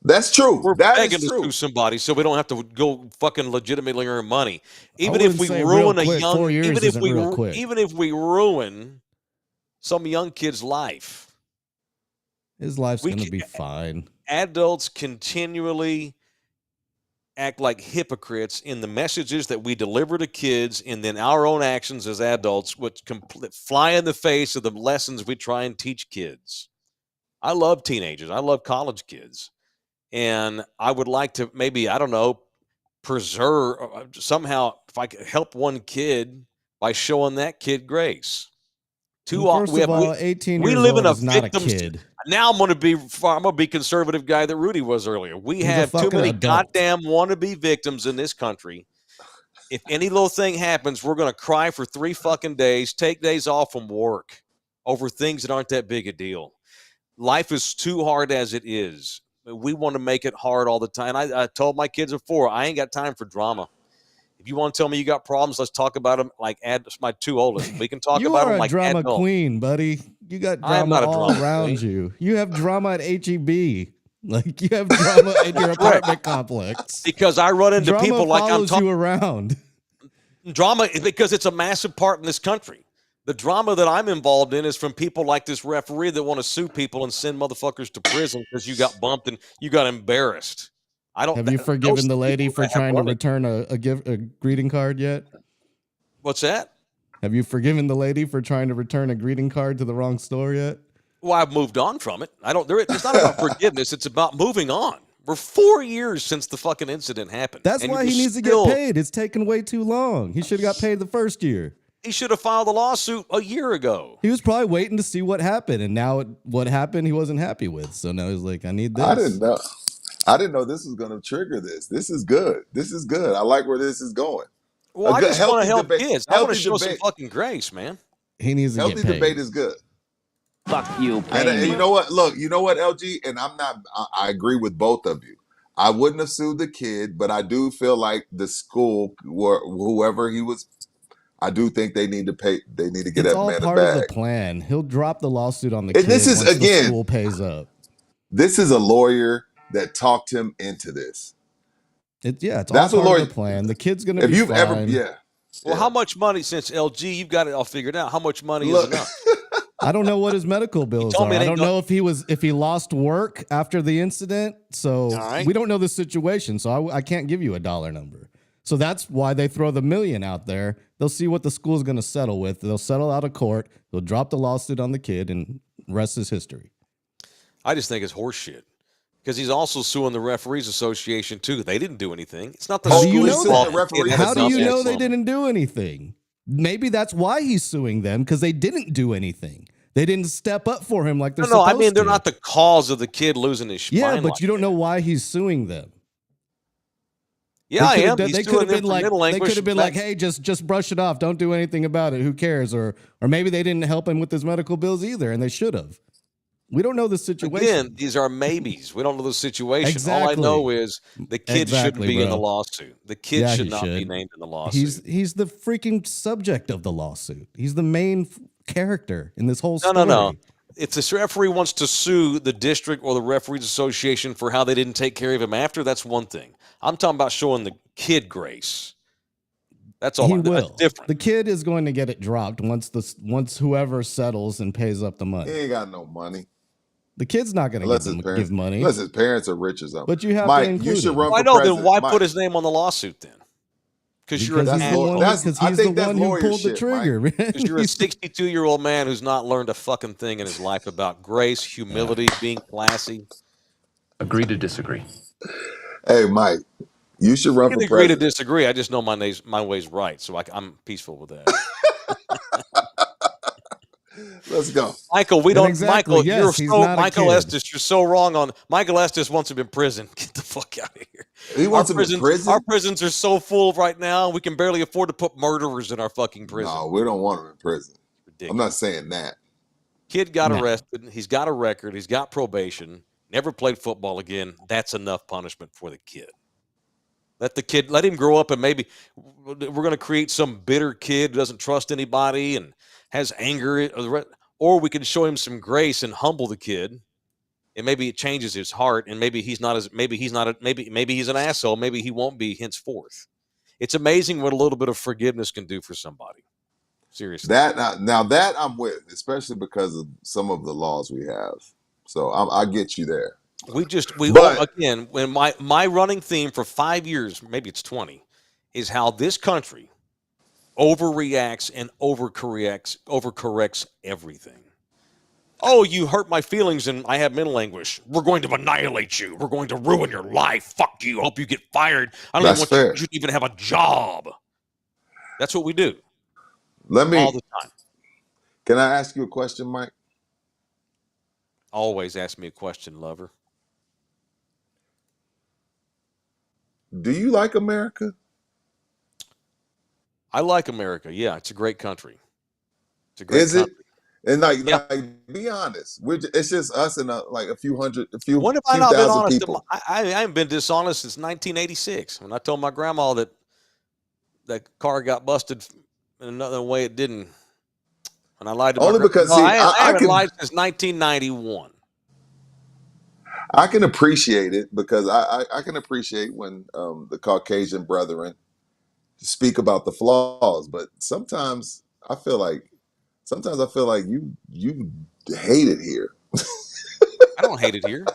That's true. We're begging to sue somebody so we don't have to go fucking legitimately earn money. Even if we ruin even if we ruin some young kid's life. His life's going to be fine. Adults continually act like hypocrites in the messages that we deliver to kids, and then our own actions as adults which fly in the face of the lessons we try and teach kids. I love teenagers. I love college kids. And I would like to maybe, I don't know, preserve somehow if I could help one kid by showing that kid grace. First of all, 18 years live in old is not a kid. Now I'm going to be conservative guy that Rudy was earlier. We have too many goddamn wannabe victims in this country. If any little thing happens, we're going to cry for 3 fucking days, take days off from work over things that aren't that big a deal. Life is too hard as it is. We want to make it hard all the time. I told my kids before, I ain't got time for drama. If you want to tell me you got problems, let's talk about them like my 2 oldest. We can talk about them like you are a drama queen, buddy. You got drama all around you. You have drama at HEB. Like you have drama in your apartment complex. Because I run into people like I'm talking you around. Drama because it's a massive part in this country. The drama that I'm involved in is from people like this referee that want to sue people and send motherfuckers to prison because you got bumped and you got embarrassed. Have you forgiven the lady for trying to return a greeting card yet? What's that? Have you forgiven the lady for trying to return a greeting card to the wrong store yet? Well, I've moved on from it. It's not about forgiveness. It's about moving on. We're 4 years since the fucking incident happened. That's why he needs to get paid. It's taken way too long. He should have got paid the first year. He should have filed a lawsuit a year ago. He was probably waiting to see what happened, and now what happened he wasn't happy with. So now he's like, I need this. I didn't know this was going to trigger this. This is good. I like where this is going. Well, I just want to help kids. I want to show some fucking grace, man. He needs to get paid. Healthy debate is good. Fuck you, and you know what? Look, you know what, LG? And I agree with both of you. I wouldn't have sued the kid, but I do feel like the school, whoever he was, I do think they need to pay. They need to get that man a bag. It's all part of the plan. He'll drop the lawsuit on the kid this is, once again, the school pays up. This is a lawyer that talked him into this. It's all part of the plan. The kid's going to be fine. Well, how much money, since LG, you've got it all figured out, how much money is enough? I don't know what his medical bills are. I don't know if he lost work after the incident. So we don't know the situation. So I can't give you a dollar number. So that's why they throw the $1 million out there. They'll see what the school's going to settle with. They'll settle out of court. They'll drop the lawsuit on the kid, and rest is history. I just think it's horseshit. Because he's also suing the Referees Association, too. They didn't do anything. It's not the school's fault. How do you know they didn't do anything? Maybe that's why he's suing them, because they didn't do anything. They didn't step up for him like they're supposed to. I mean, they're not the cause of the kid losing his spine. Yeah, but you don't know why he's suing them. Yeah, I am. They could have been like, hey, just brush it off. Don't do anything about it. Who cares? Or maybe they didn't help him with his medical bills either, and they should have. We don't know the situation. Again, these are maybes. We don't know the situation. Exactly. All I know is the kid shouldn't be in the lawsuit. The kid should not be named in the lawsuit. He's the freaking subject of the lawsuit. He's the main character in this whole story. No. If this referee wants to sue the district or the Referees Association for how they didn't take care of him after, that's one thing. I'm talking about showing the kid grace. That's all. That's different. The kid is going to get it dropped once whoever settles and pays up the money. He ain't got no money. The kid's not going to give money unless his parents are rich or something. But you have to include you should run for president. Then why put his name on the lawsuit then? Because he's the one who pulled the trigger. Because you're a 62-year-old man who's not learned a fucking thing in his life about grace, humility, being classy. Agree to disagree. Hey, Mike, you should run for president. Agree to disagree. I just know my way's right, so I'm peaceful with that. Let's go, Michael. Michael, Michael Estus. You're so wrong on Michael Estus wants him in prison. Get the fuck out of here. He wants him in prison. Our prisons are so full right now. We can barely afford to put murderers in our fucking prison. No, we don't want him in prison. Ridiculous. I'm not saying that. Kid got arrested. He's got a record. He's got probation. Never played football again. That's enough punishment for the kid. Let him grow up, and maybe we're going to create some bitter kid who doesn't trust anybody and has anger, or we can show him some grace and humble the kid, and maybe it changes his heart, and maybe he's an asshole. Maybe he won't be henceforth. It's amazing what a little bit of forgiveness can do for somebody. Seriously, now that I'm with, especially because of some of the laws we have. So I get you there. Again, when my running theme for 5 years, maybe it's 20, is how this country overreacts and overcorrects everything. Oh, you hurt my feelings and I have mental anguish. We're going to annihilate you. We're going to ruin your life. Fuck you. Hope you get fired. I don't even want you to even have a job. That's what we do. All the time. Can I ask you a question, Mike? Always ask me a question, lover. Do you like America? I like America. Yeah, it's a great country. It's a great country. And like, be honest. It's just us and a few When have I not been honest? People. I haven't been dishonest since 1986 when I told my grandma that that car got busted in another way it didn't. And I lied to only my because I haven't lied since 1991. I can appreciate it because I can appreciate when the Caucasian brethren speak about the flaws, but sometimes I feel like you hate it here. I don't hate it here.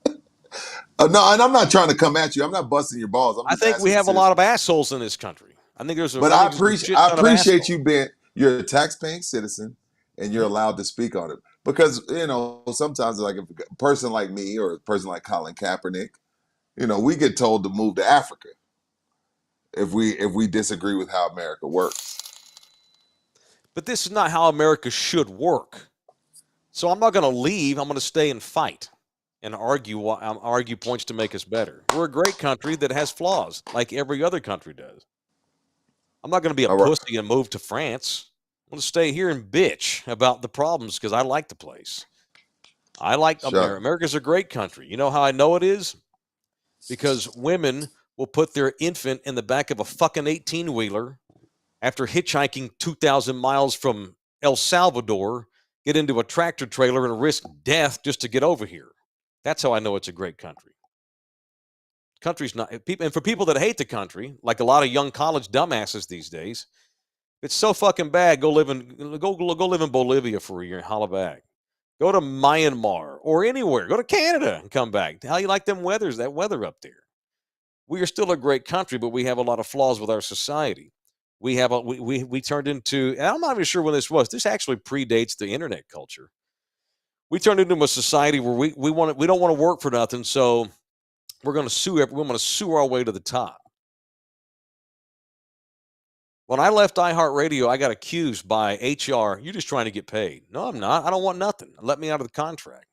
No, and I'm not trying to come at you. I'm not busting your balls. I think we have a lot of assholes in this country. I think there's but I appreciate you being you're a tax-paying citizen and you're allowed to speak on it because sometimes like if a person like me or a person like Colin Kaepernick, we get told to move to Africa if we disagree with how America works. But this is not how America should work. So I'm not going to leave. I'm going to stay and fight and argue points to make us better. We're a great country that has flaws like every other country does. I'm not going to be a pussy and move to France. I'm going to stay here and bitch about the problems because I like the place. I like America. America's a great country. You know how I know it is? Because women will put their infant in the back of a fucking 18-wheeler after hitchhiking 2,000 miles from El Salvador, get into a tractor trailer and risk death just to get over here. That's how I know it's a great country. Country's not people, and for people that hate the country, like a lot of young college dumbasses these days, It's so fucking bad. Go live in Bolivia for a year and holla back. Go to Myanmar or anywhere. Go to Canada and come back. How you like that weather up there? We are still a great country, but we have a lot of flaws with our society. We turned into, and I'm not even sure when this was. This actually predates the internet culture. We turned into a society where we don't want to work for nothing, so we're going to sue our way to the top. When I left iHeartRadio, I got accused by HR. You're just trying to get paid. No, I'm not. I don't want nothing. Let me out of the contract.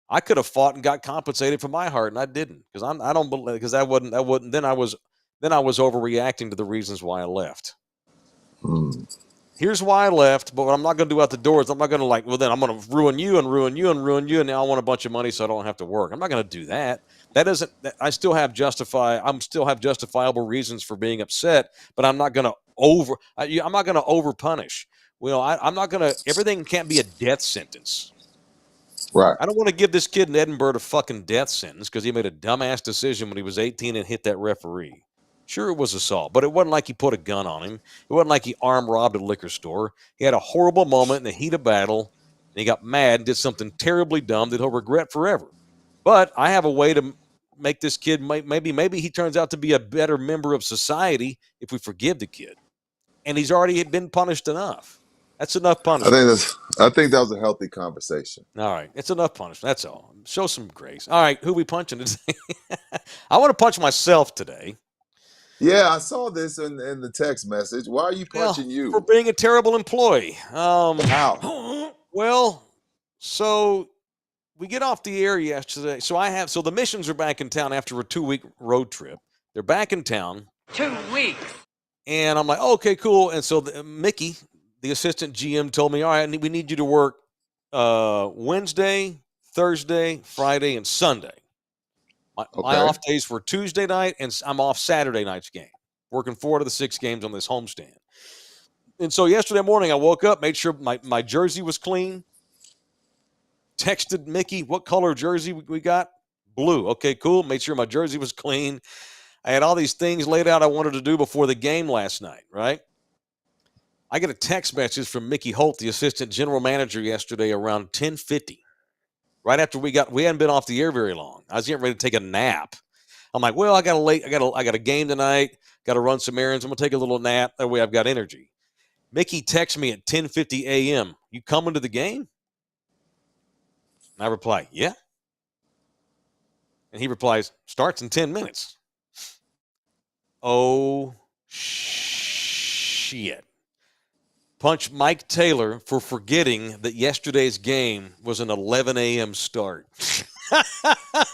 I could have fought and got compensated for my heart, and I didn't because that wasn't. Then I was overreacting to the reasons why I left. Here's why I left, but what I'm not going to do out the door is I'm not going to then I'm going to ruin you, and now I want a bunch of money so I don't have to work. I'm not going to do that. I still have justifiable reasons for being upset, but I'm not going to over punish. Well, I'm not going to, everything can't be a death sentence. Right. I don't want to give this kid in Edinburgh a fucking death sentence because he made a dumbass decision when he was 18 and hit that referee. Sure, it was assault, but it wasn't like he put a gun on him. It wasn't like he armed robbed a liquor store. He had a horrible moment in the heat of battle, and he got mad and did something terribly dumb that he'll regret forever. But I have a way to make this kid, maybe he turns out to be a better member of society if we forgive the kid. And he's already been punished enough. That's enough punishment. I think that was a healthy conversation. All right. It's enough punishment. That's all. Show some grace. All right. Who we punching today? I want to punch myself today. Yeah, I saw this in the text message. Why are you punching you? For being a terrible employee. How? Well, so we get off the air yesterday. So the missions are back in town after a 2-week road trip. They're back in town. 2 weeks. And I'm like, okay, cool. And so Mickey, the assistant GM, told me, all right, we need you to work Wednesday, Thursday, Friday, and Sunday. My off days were Tuesday night, and I'm off Saturday night's game, working 4 of the 6 games on this homestand. And so yesterday morning, I woke up, made sure my jersey was clean, texted Mickey what color jersey we got. Blue. Okay, cool. Made sure my jersey was clean. I had all these things laid out I wanted to do before the game last night, right? I get a text message from Mickey Holt, the assistant general manager, yesterday around 10:50. Right after we hadn't been off the air very long. I was getting ready to take a nap. I'm like, well, I got a game tonight. Got to run some errands. I'm gonna take a little nap. That way, I've got energy. Mickey texts me at 10:50 a.m. You coming to the game? And I reply, yeah. And he replies, starts in 10 minutes. Oh shit. Punch Mike Taylor for forgetting that yesterday's game was an 11 a.m. start.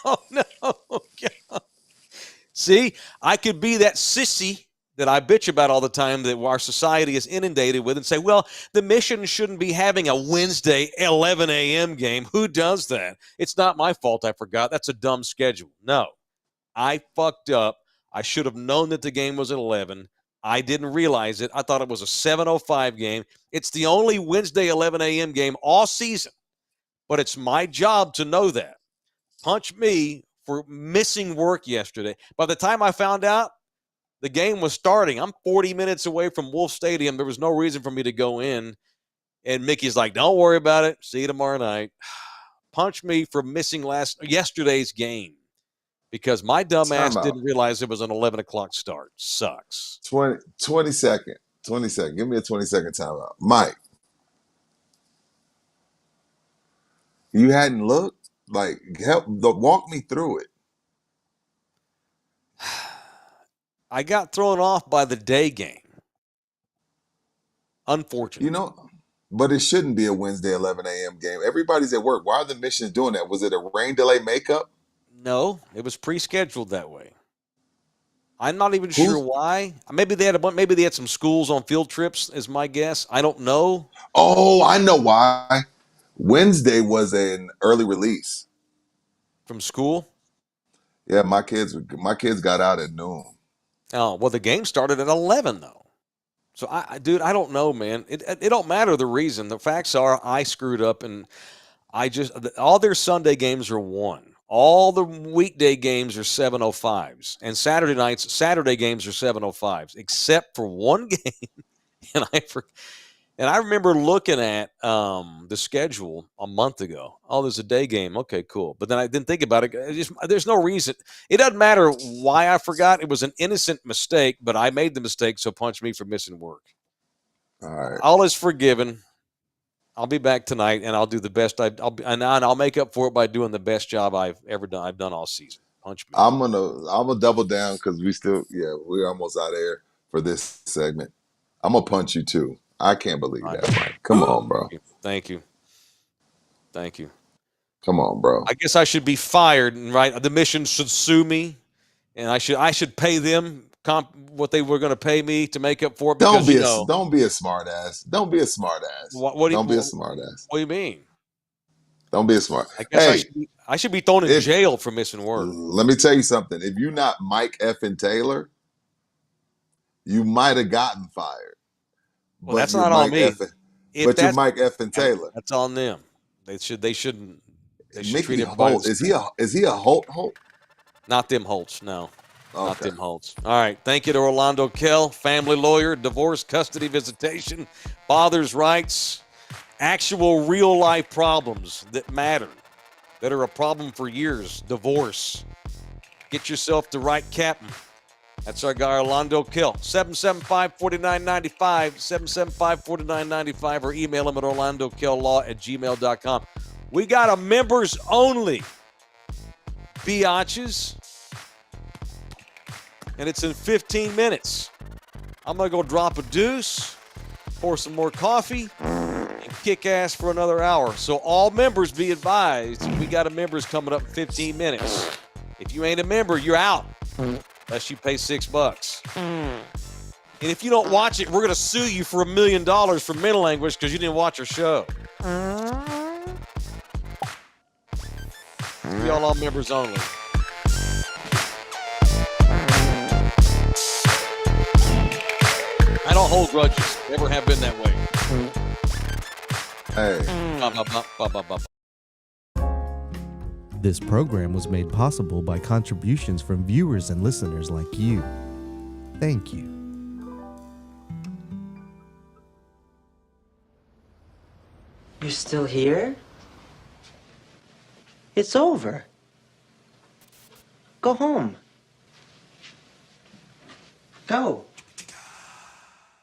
Oh, no. God. See, I could be that sissy that I bitch about all the time that our society is inundated with and say, well, the mission shouldn't be having a Wednesday 11 a.m. game. Who does that? It's not my fault I forgot. That's a dumb schedule. No, I fucked up. I should have known that the game was at 11. I didn't realize it. I thought it was a 7:05 game. It's the only Wednesday 11 a.m. game all season, but it's my job to know that. Punch me for missing work yesterday. By the time I found out the game was starting, I'm 40 minutes away from Wolf Stadium. There was no reason for me to go in. And Mickey's like, don't worry about it. See you tomorrow night. Punch me for missing yesterday's game. Because my dumb ass didn't realize it was an 11 o'clock start. Sucks. 20 second. Give me a 20-second timeout. Mike, you hadn't looked? Like, walk me through it. I got thrown off by the day game. Unfortunately. But it shouldn't be a Wednesday 11 a.m. game. Everybody's at work. Why are the missions doing that? Was it a rain delay makeup? No, it was pre-scheduled that way. I'm not even sure why. Maybe they had some schools on field trips, is my guess. I don't know. Oh, I know why. Wednesday was an early release from school. Yeah, my kids got out at noon. Oh well, the game started at 11 though. So I don't know, man. It don't matter the reason. The facts are I screwed up, and all their Sunday games are 1. All the weekday games are 7:05s, and Saturday games are 7:05s, except for one game And I remember looking at the schedule a month ago. Oh, there's a day game. Okay, cool. But then I didn't think about it. There's no reason. It doesn't matter why I forgot. It was an innocent mistake, but I made the mistake, so punch me for missing work. All right. All is forgiven. I'll be back tonight, and I'll do the best. I'll make up for it by doing the best job I've ever done. I've done all season. Punch me. I'm gonna double down because we're almost out of here for this segment. I'm gonna punch you too. I can't believe that, Mike. Come on, bro. Thank you. Come on, bro. I guess I should be fired, right? The mission should sue me, and I should pay them what they were going to pay me to make up for it. Don't be a smart ass. Don't be a smart ass. Don't be a smart ass. What do you mean? Don't be a smart. I guess I should be thrown in jail for missing work. Let me tell you something. If you're not Mike effing Taylor, you might have gotten fired. Well, that's not on me. But you're Mike effing Taylor. That's on them. They should treat everybody. Is he a Holt? Not them Holtz, no. Okay. Not them Holtz. All right. Thank you to Orlando Kell, family lawyer, divorce, custody visitation, father's rights, actual real life problems that matter, that are a problem for years. Divorce. Get yourself the right captain. That's our guy, Orlando Kell. 775-4995, 775-4995, or email him at orlandokell.law@gmail.com. We got a members only biatches, and it's in 15 minutes. I'm going to go drop a deuce, pour some more coffee, and kick ass for another hour. So all members be advised, we got a members coming up in 15 minutes. If you ain't a member, you're out. Unless you pay $6. And if you don't watch it, we're going to sue you for $1 million for mental anguish because you didn't watch our show. We all members only. I don't hold grudges. Never have been that way. Hey. This program was made possible by contributions from viewers and listeners like you. Thank you. You're still here? It's over. Go home. Go.